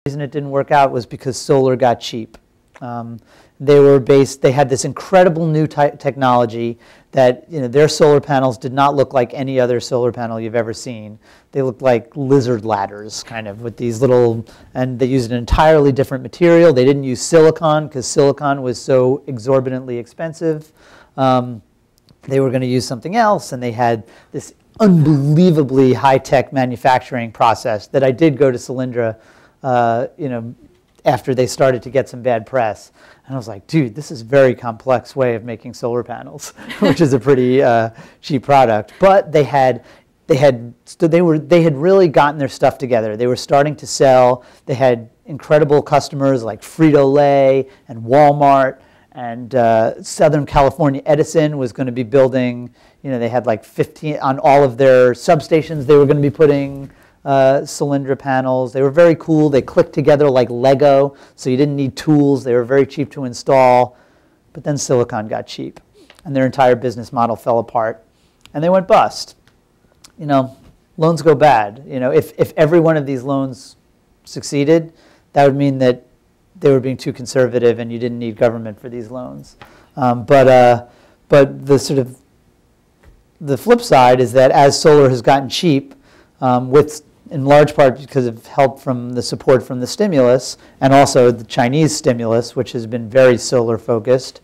reason it didn't work out was because solar got cheap. They had this incredible new technology that, their solar panels did not look like any other solar panel you've ever seen. They looked like lizard ladders, kind of, with these little, and they used an entirely different material. They didn't use silicon because silicon was so exorbitantly expensive. They were going to use something else, and they had this unbelievably high-tech manufacturing process that I did go to Solyndra, after they started to get some bad press. And I was like, dude, this is a very complex way of making solar panels, which is a pretty cheap product. But they had really gotten their stuff together. They were starting to sell. They had incredible customers like Frito-Lay and Walmart, and Southern California Edison was going to be building, they had like 15, on all of their substations, they were going to be putting Solyndra panels. They were very cool. They clicked together like Lego, so you didn't need tools. They were very cheap to install. But then silicon got cheap, and their entire business model fell apart, and they went bust. Loans go bad. If every one of these loans succeeded, that would mean that they were being too conservative, and you didn't need government for these loans. But the flip side is that as solar has gotten cheap, in large part because of help from the support from the stimulus, and also the Chinese stimulus, which has been very solar focused,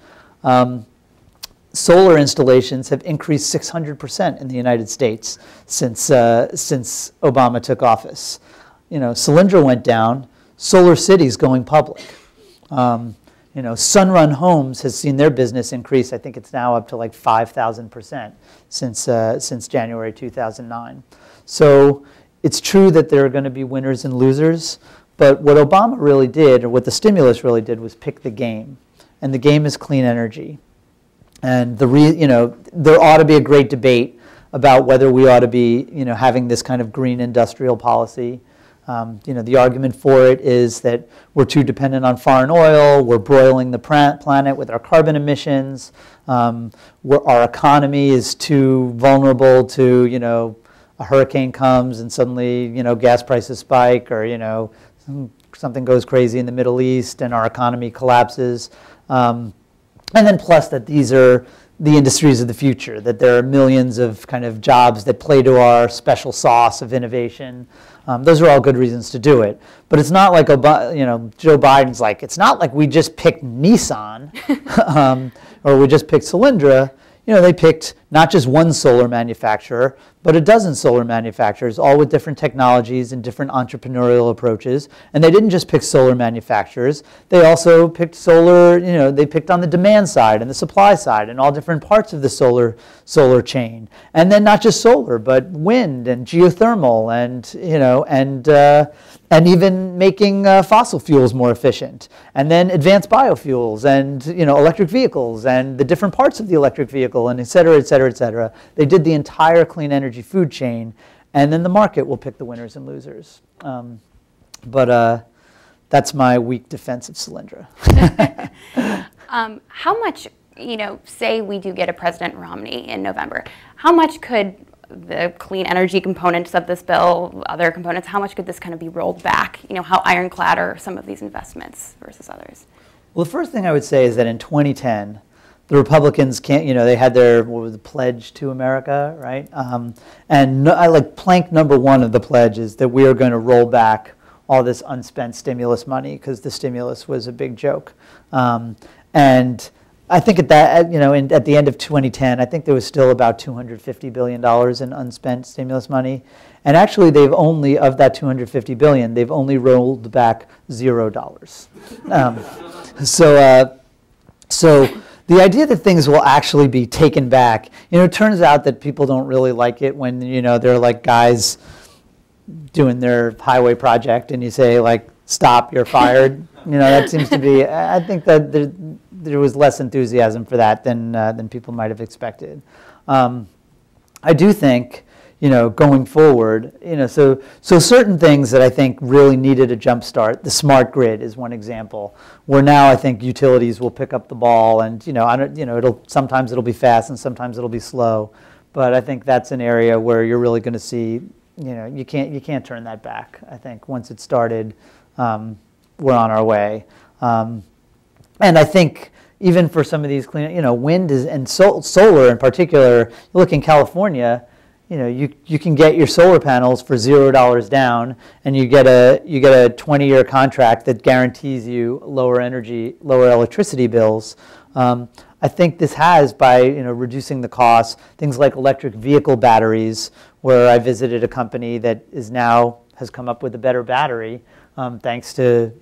solar installations have increased 600% in the United States since Obama took office. Solyndra went down. Solar City's going public. Sunrun Homes has seen their business increase. I think it's now up to like 5,000% since January 2009. So it's true that there are going to be winners and losers, but what Obama really did, or what the stimulus really did, was pick the game, and the game is clean energy. And there ought to be a great debate about whether we ought to be, having this kind of green industrial policy. The argument for it is that we're too dependent on foreign oil, we're broiling the planet with our carbon emissions, our economy is too vulnerable to, a hurricane comes and suddenly, gas prices spike, or, something goes crazy in the Middle East and our economy collapses. And then plus that these are the industries of the future, that there are millions of kind of jobs that play to our special sauce of innovation. Those are all good reasons to do it. But it's not like, Joe Biden's like, it's not like we just picked Nissan or we just picked Solyndra. They picked not just one solar manufacturer, but a dozen solar manufacturers, all with different technologies and different entrepreneurial approaches. And they didn't just pick solar manufacturers. They also picked solar, they picked on the demand side and the supply side and all different parts of the solar chain. And then not just solar, but wind and geothermal and even making fossil fuels more efficient. And then advanced biofuels and electric vehicles and the different parts of the electric vehicle and et cetera, et cetera, et cetera. They did the entire clean energy food chain, and then the market will pick the winners and losers. But that's my weak defense of Solyndra. How much, say we do get a President Romney in November, how much could the clean energy components of this bill, other components, how much could this kind of be rolled back? How ironclad are some of these investments versus others? Well, the first thing I would say is that in 2010, the Republicans they had their, the Pledge to America, right? And plank number one of the pledge is that we are going to roll back all this unspent stimulus money because the stimulus was a big joke. And I think at that, at the end of 2010, I think there was still about $250 billion in unspent stimulus money. And actually, they've only, of that $250 billion, they've only rolled back $0. So the idea that things will actually be taken back, it turns out that people don't really like it when, they're like guys doing their highway project and you say, like, stop, you're fired. That seems to be, I think that there was less enthusiasm for that than people might have expected. I do think, going forward, so certain things that I think really needed a jump start. The smart grid is one example, where now I think utilities will pick up the ball, and sometimes it'll be fast and sometimes it'll be slow, but I think that's an area where you're really going to see, you can't turn that back. I think once it started, we're on our way. And I think even for some of these clean, wind and solar in particular, you look in California, you can get your solar panels for $0 down, and you get a 20-year contract that guarantees you lower electricity bills. I think this has, by reducing the costs, things like electric vehicle batteries, where I visited a company that has come up with a better battery, thanks to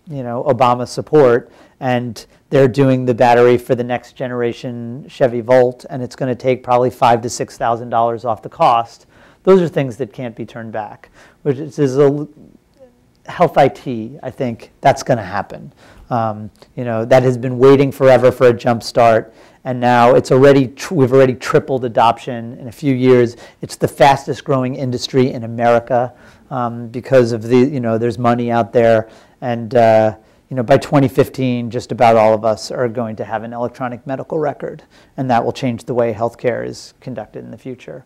Obama support, and they're doing the battery for the next generation Chevy Volt, and it's going to take probably $5,000 to $6,000 off the cost. Those are things that can't be turned back, which is a health IT. I think that's going to happen. That has been waiting forever for a jump start, and now we've already tripled adoption in a few years. It's the fastest growing industry in America because of there's money out there, and by 2015, just about all of us are going to have an electronic medical record, and that will change the way healthcare is conducted in the future.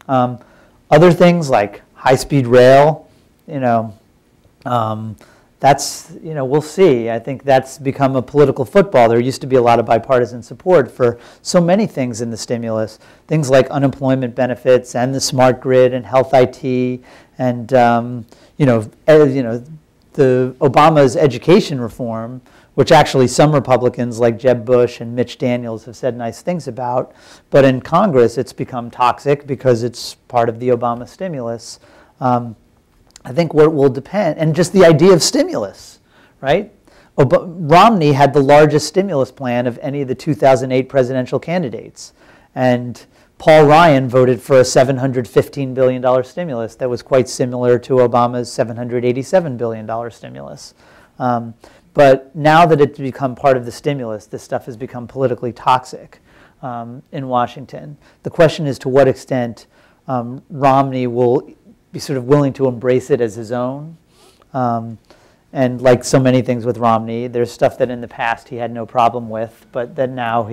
Other things like high-speed rail, that's, we'll see. I think that's become a political football. There used to be a lot of bipartisan support for so many things in the stimulus, things like unemployment benefits and the smart grid and health IT and, the Obama's education reform, which actually some Republicans like Jeb Bush and Mitch Daniels have said nice things about, but in Congress it's become toxic because it's part of the Obama stimulus. I think what will depend, and just the idea of stimulus, right? Romney had the largest stimulus plan of any of the 2008 presidential candidates, and Paul Ryan voted for a $715 billion stimulus that was quite similar to Obama's $787 billion stimulus. But now that it's become part of the stimulus, this stuff has become politically toxic in Washington. The question is to what extent Romney will be sort of willing to embrace it as his own. And like so many things with Romney, there's stuff that in the past he had no problem with, but that now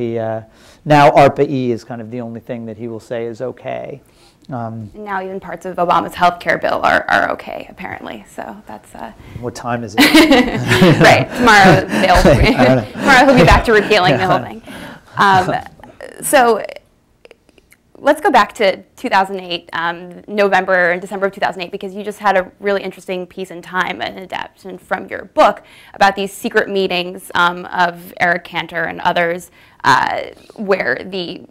now ARPA-E is kind of the only thing that he will say is okay. Now even parts of Obama's health care bill are okay, apparently. So that's... What time is it? Right. Tomorrow he'll be back to repealing the whole thing. So let's go back to 2008, November and December of 2008, because you just had a really interesting piece in Time, an adaptation from your book, about these secret meetings of Eric Cantor and others, where the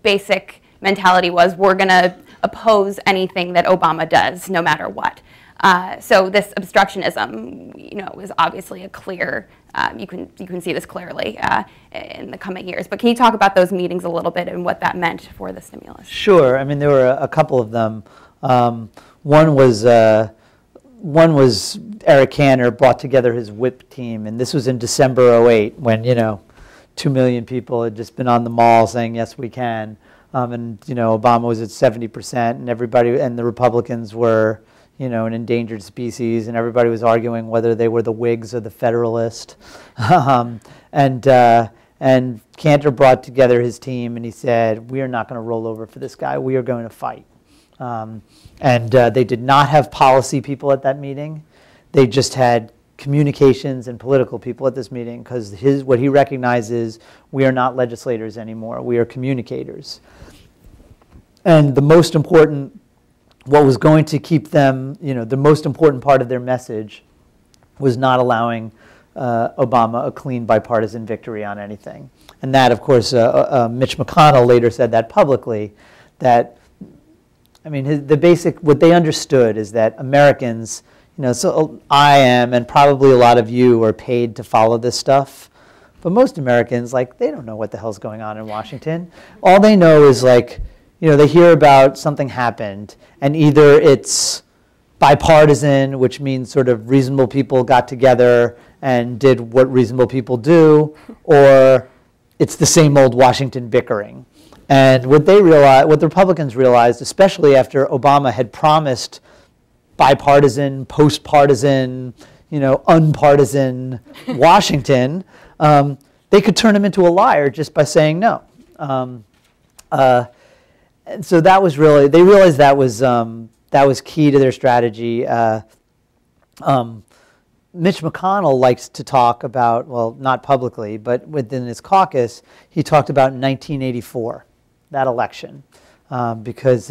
basic mentality was, we're going to oppose anything that Obama does, no matter what. So this obstructionism, is obviously a clear. You can see this clearly in the coming years. But can you talk about those meetings a little bit and what that meant for the stimulus? Sure. I mean, there were a couple of them. One was Eric Cantor brought together his whip team, and this was in December '08 when 2 million people had just been on the mall saying yes we can, and Obama was at 70%, and everybody and the Republicans were an endangered species, and everybody was arguing whether they were the Whigs or the Federalist. And Cantor brought together his team, and he said, we are not going to roll over for this guy. We are going to fight. And they did not have policy people at that meeting. They just had communications and political people at this meeting, because what he recognizes, we are not legislators anymore. We are communicators. And the most important what was going to keep them, the most important part of their message was not allowing Obama a clean bipartisan victory on anything. And that, of course, Mitch McConnell later said that publicly, that, what they understood is that Americans, so I am, and probably a lot of you are paid to follow this stuff, but most Americans, they don't know what the hell's going on in Washington. All they know is, they hear about something happened, and either it's bipartisan, which means sort of reasonable people got together and did what reasonable people do, or it's the same old Washington bickering. And what the Republicans realized, especially after Obama had promised bipartisan, post-partisan, unpartisan Washington, they could turn him into a liar just by saying no. And so that was really, they realized that was key to their strategy. Mitch McConnell likes to talk about, well, not publicly, but within his caucus, he talked about 1984, that election, because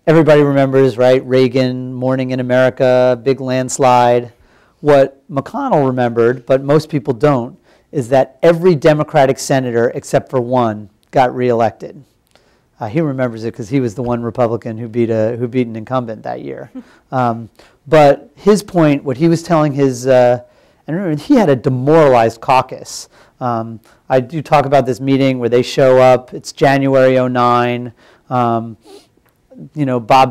everybody remembers, right, Reagan, Morning in America, big landslide. What McConnell remembered, but most people don't, is that every Democratic senator except for one got reelected. He remembers it because he was the one Republican who beat an incumbent that year. But his point, what he was telling his, and remember, he had a demoralized caucus. I do talk about this meeting where they show up. It's January '09. Bob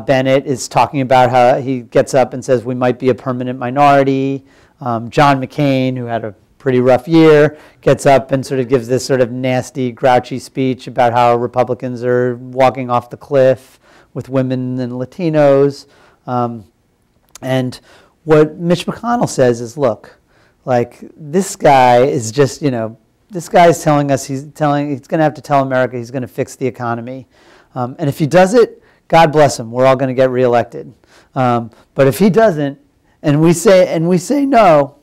Bennett is talking about how he gets up and says we might be a permanent minority. John McCain, who had a pretty rough year, gets up and sort of gives this sort of nasty, grouchy speech about how Republicans are walking off the cliff with women and Latinos. And what Mitch McConnell says is, look, like, this guy is just, this guy is telling us he's going to have to tell America he's going to fix the economy. And if he does it, God bless him, we're all going to get reelected. But if he doesn't, and we say no,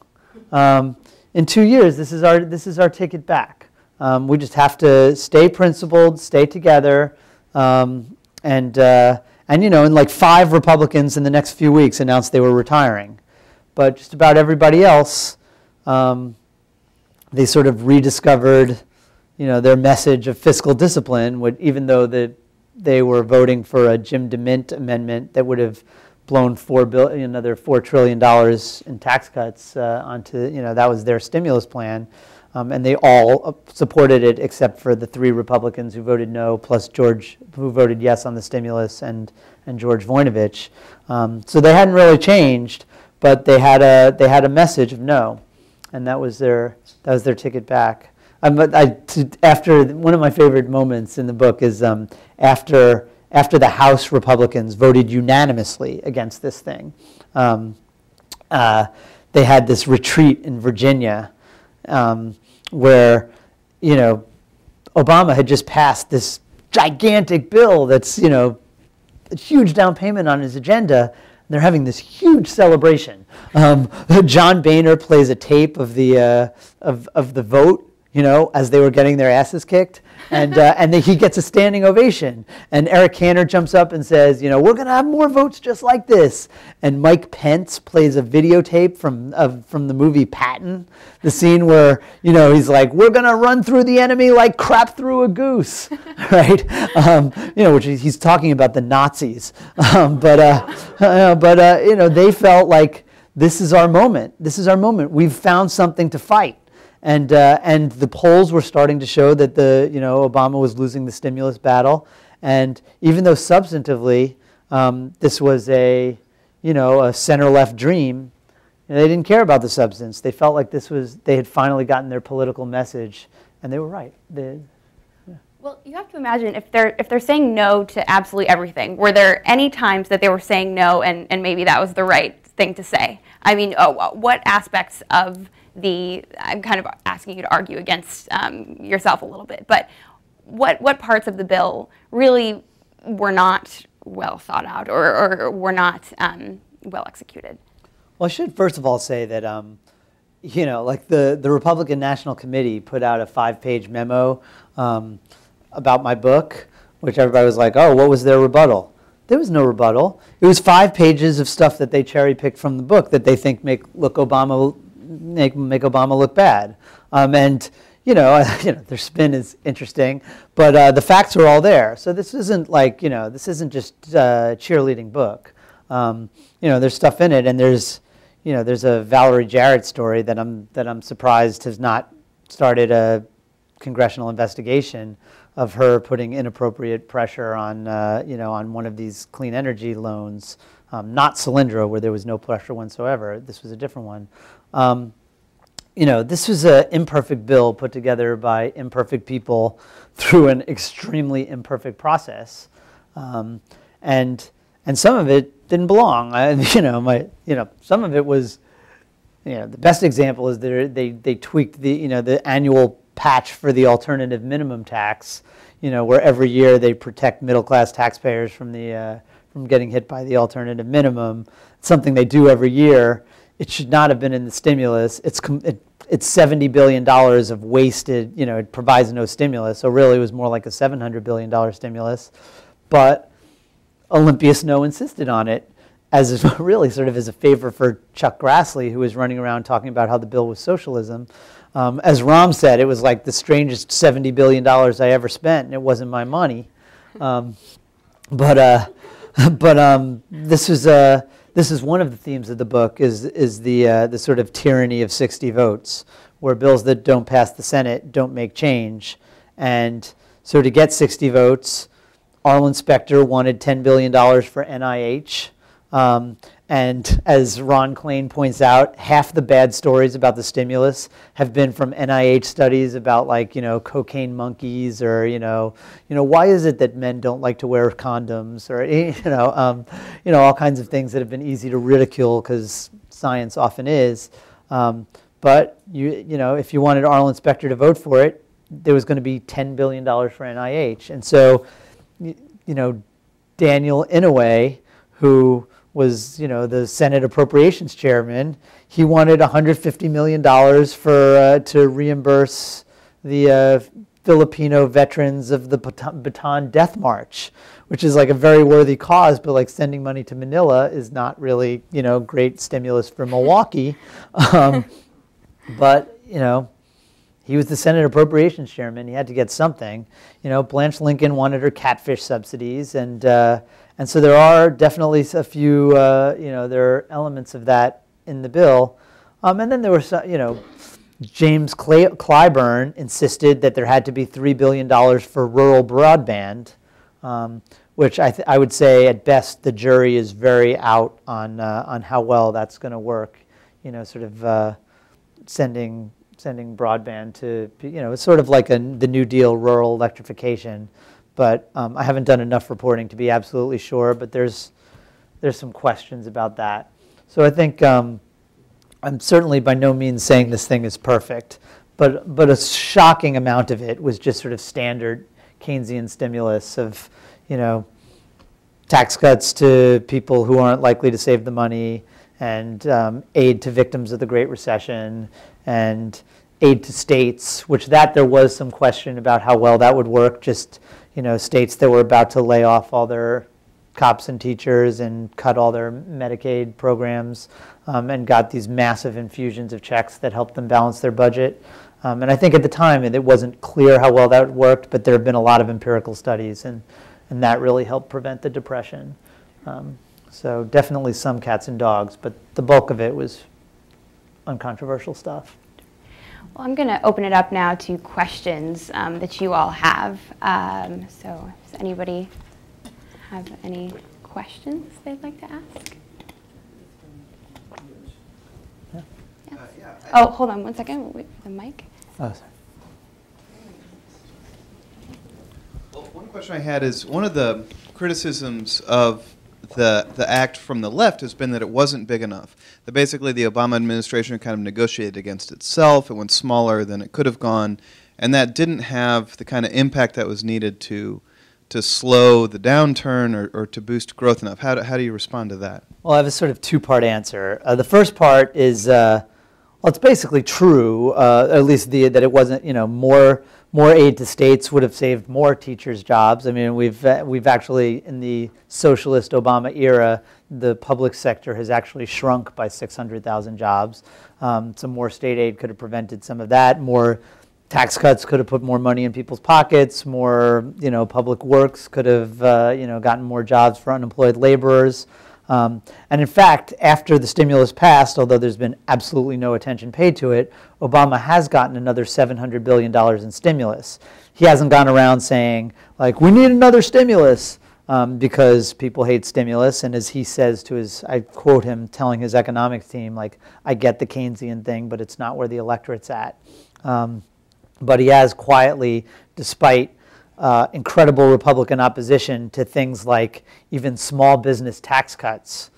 in 2 years, this is our ticket back. We just have to stay principled, stay together, and like 5 Republicans in the next few weeks announced they were retiring, but just about everybody else, they sort of rediscovered, their message of fiscal discipline. Even though they were voting for a Jim DeMint amendment that would have blown another $4 trillion in tax cuts onto, that was their stimulus plan. And they all supported it except for the 3 Republicans who voted no, plus George, who voted yes on the stimulus, and George Voinovich. So they hadn't really changed, but they had a message of no, and that was their ticket back. After one of my favorite moments in the book is after the House Republicans voted unanimously against this thing. They had this retreat in Virginia. Where, Obama had just passed this gigantic bill that's, a huge down payment on his agenda. And they're having this huge celebration. John Boehner plays a tape of the vote, as they were getting their asses kicked. And he gets a standing ovation. And Eric Cantor jumps up and says, we're going to have more votes just like this. And Mike Pence plays a videotape from the movie Patton, the scene where, he's like, we're going to run through the enemy like crap through a goose, right? Which he's talking about the Nazis. They felt like this is our moment. This is our moment. We've found something to fight. And the polls were starting to show that Obama was losing the stimulus battle, and even though substantively this was a center-left dream, they didn't care about the substance. They felt like they had finally gotten their political message, and they were right. Well, you have to imagine if they're saying no to absolutely everything. Were there any times that they were saying no, and maybe that was the right thing to say? I mean, what aspects of I'm kind of asking you to argue against yourself a little bit, but what parts of the bill really were not well thought out or were not well executed? Well, I should first of all say that, like the Republican National Committee put out a 5-page memo about my book, which everybody was like, oh, what was their rebuttal? There was no rebuttal. It was 5 pages of stuff that they cherry-picked from the book that they think make Obama look bad, and their spin is interesting, but the facts are all there. So this isn't like this isn't just a cheerleading book. There's stuff in it, and there's a Valerie Jarrett story that I'm surprised has not started a congressional investigation of her putting inappropriate pressure on on one of these clean energy loans, not Solyndra, where there was no pressure whatsoever. This was a different one. This was an imperfect bill put together by imperfect people through an extremely imperfect process, and some of it didn't belong. Some of it was, the best example is they tweaked the annual patch for the alternative minimum tax, where every year they protect middle-class taxpayers from getting hit by the alternative minimum. It's something they do every year. it should not have been in the stimulus. It's $70 billion of wasted, it provides no stimulus. So really it was more like a $700 billion stimulus. But Olympia Snowe insisted on it as really sort of as a favor for Chuck Grassley, who was running around talking about how the bill was socialism. As Rahm said, it was like the strangest $70 billion I ever spent, and it wasn't my money. But this is one of the themes of the book is the sort of tyranny of 60 votes, where bills that don't pass the Senate don't make change. And so to get 60 votes, Arlen Specter wanted $10 billion for NIH. And as Ron Klain points out, half the bad stories about the stimulus have been from NIH studies about cocaine monkeys or, why is it that men don't like to wear condoms or, all kinds of things that have been easy to ridicule because science often is. But, if you wanted Arlen Specter to vote for it, there was going to be $10 billion for NIH. And so, Daniel Inouye, who was, the Senate Appropriations Chairman, he wanted $150 million to reimburse the Filipino veterans of the Bataan Death March, which is like a very worthy cause, but like sending money to Manila is not really, great stimulus for Milwaukee. But, he was the Senate Appropriations Chairman. He had to get something. Blanche Lincoln wanted her catfish subsidies, and so there are definitely a few, there are elements of that in the bill. And then there was, James Clyburn insisted that there had to be $3 billion for rural broadband, which I would say at best the jury is very out on how well that's going to work. Sort of sending broadband to, it's sort of like the New Deal rural electrification. But I haven't done enough reporting to be absolutely sure, but there's some questions about that. So I think I'm certainly by no means saying this thing is perfect, but a shocking amount of it was just sort of standard Keynesian stimulus of, tax cuts to people who aren't likely to save the money, and aid to victims of the Great Recession, and aid to states, which there was some question about how well that would work, just states that were about to lay off all their cops and teachers and cut all their Medicaid programs, and got these massive infusions of checks that helped them balance their budget. And I think at the time it wasn't clear how well that worked, but there have been a lot of empirical studies, and that really helped prevent the Depression. So definitely some cats and dogs, but the bulk of it was uncontroversial stuff. Well, I'm going to open it up now to questions that you all have. So does anybody have any questions they'd like to ask? Yeah. Oh, hold on one second. Wait for the mic. Oh, sorry. Well, one question I had is, one of the criticisms of the act from the left has been that it wasn't big enough. That basically the Obama administration kind of negotiated against itself. It went smaller than it could have gone, and that didn't have the kind of impact that was needed to slow the downturn or to boost growth enough. How do you respond to that? Well, I have a sort of two-part answer. The first part is, well, it's basically true, at least that it wasn't, more aid to states would have saved more teachers' jobs. I mean, we've actually, in the socialist Obama era, the public sector has actually shrunk by 600,000 jobs. Some more state aid could have prevented some of that. More tax cuts could have put more money in people's pockets. More, public works could have, gotten more jobs for unemployed laborers. And in fact, after the stimulus passed, although there's been absolutely no attention paid to it, Obama has gotten another $700 billion in stimulus. He hasn't gone around saying, like, we need another stimulus, because people hate stimulus. And as he says to I quote him telling his economics team, like, I get the Keynesian thing, but it's not where the electorate's at. But he has quietly, despite incredible Republican opposition to things like even small business tax cuts,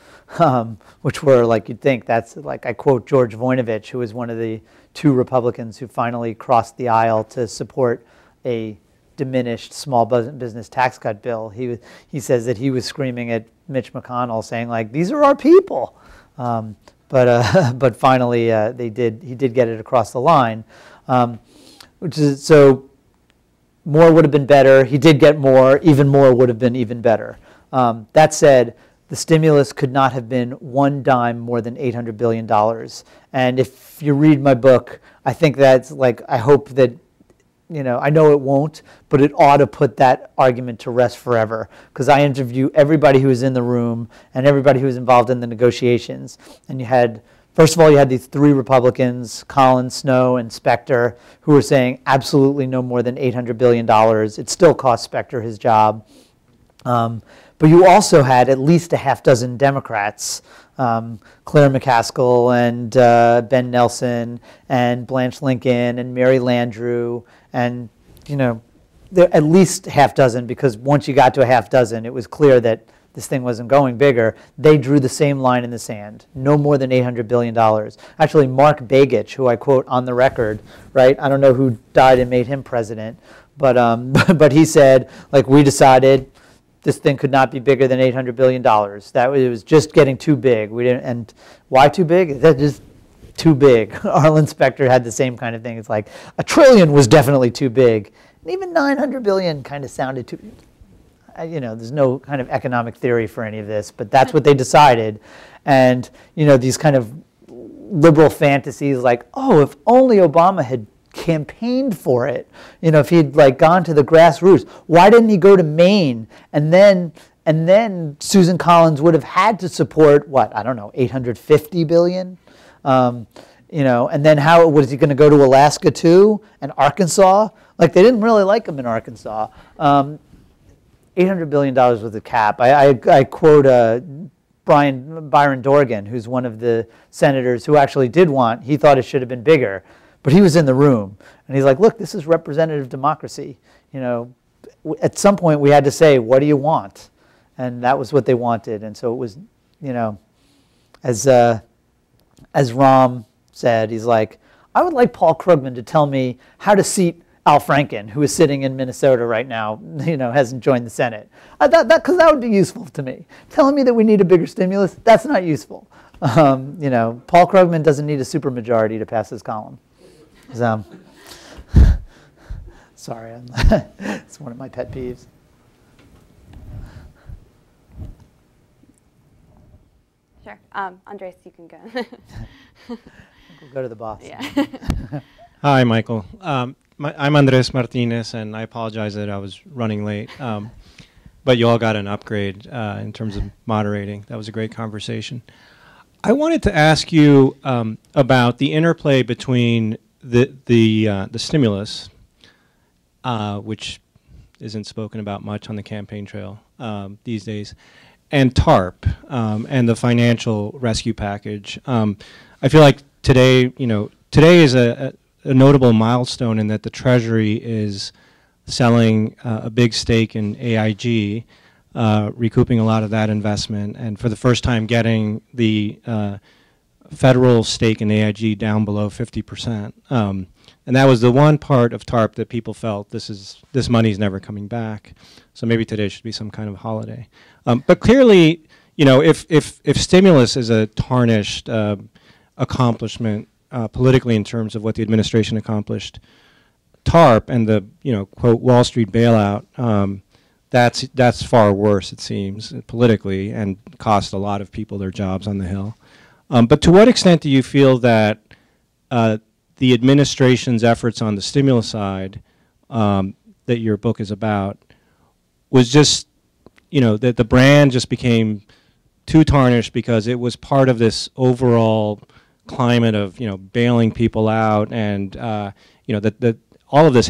which were like, you'd think that's like, I quote George Voinovich, who was one of the two Republicans who finally crossed the aisle to support a diminished small business tax cut bill. He says that he was screaming at Mitch McConnell saying, like, these are our people. But but finally he did get it across the line, which is so. More would have been better. He did get more. Even more would have been even better. That said, the stimulus could not have been one dime more than $800 billion. And if you read my book, I think that's like, I hope that, I know it won't, but it ought to put that argument to rest forever. Because I interview everybody who was in the room and everybody who was involved in the negotiations. And first of all, you had these three Republicans, Collins, Snowe, and Specter, who were saying absolutely no more than $800 billion. It still cost Specter his job. But you also had at least a half dozen Democrats, Claire McCaskill and Ben Nelson and Blanche Lincoln and Mary Landrieu, and at least half dozen, because once you got to a half dozen, it was clear that this thing wasn't going bigger. They drew the same line in the sand, no more than $800 billion. Actually, Mark Begich, who I quote on the record, right? I don't know who died and made him president, but he said, like, we decided this thing could not be bigger than $800 billion. It was just getting too big. And why too big? That's just too big. Arlen Specter had the same kind of thing. It's like $1 trillion was definitely too big. And even $900 billion kind of sounded too, there's no kind of economic theory for any of this, but that's what they decided. And, these kind of liberal fantasies like, oh, if only Obama had campaigned for it, if he'd gone to the grassroots, why didn't he go to Maine? And then Susan Collins would have had to support what, I don't know, $850 billion, and then how was he going to go to Alaska too and Arkansas? Like, they didn't really like him in Arkansas. $800 billion was the cap. I quote Byron Dorgan, who's one of the senators who actually he thought it should have been bigger. But he was in the room, and he's like, look, this is representative democracy. At some point we had to say, what do you want? And that was what they wanted. And so it was, as Rahm said, he's like, I would like Paul Krugman to tell me how to seat Al Franken, who is sitting in Minnesota right now, hasn't joined the Senate. Because that would be useful to me. Telling me that we need a bigger stimulus, that's not useful. Paul Krugman doesn't need a supermajority to pass his column. Sorry, it's one of my pet peeves. Sure. Andres, you can go. We'll go to the boss. Yeah. Hi, Michael. I'm Andres Martinez, and I apologize that I was running late. But you all got an upgrade in terms of moderating. That was a great conversation. I wanted to ask you about the interplay between the stimulus, which isn't spoken about much on the campaign trail these days, and TARP and the financial rescue package. I feel like today is a notable milestone in that the Treasury is selling a big stake in AIG, recouping a lot of that investment, and for the first time getting the federal stake in AIG down below 50%. And that was the one part of TARP that people felt this money's never coming back. So maybe today should be some kind of holiday. But clearly, if stimulus is a tarnished accomplishment politically in terms of what the administration accomplished, TARP and the quote Wall Street bailout, that's far worse, it seems, politically, and cost a lot of people their jobs on the Hill. But to what extent do you feel that the administration's efforts on the stimulus side that your book is about was just, that the brand just became too tarnished because it was part of this overall climate of, bailing people out and, that all of this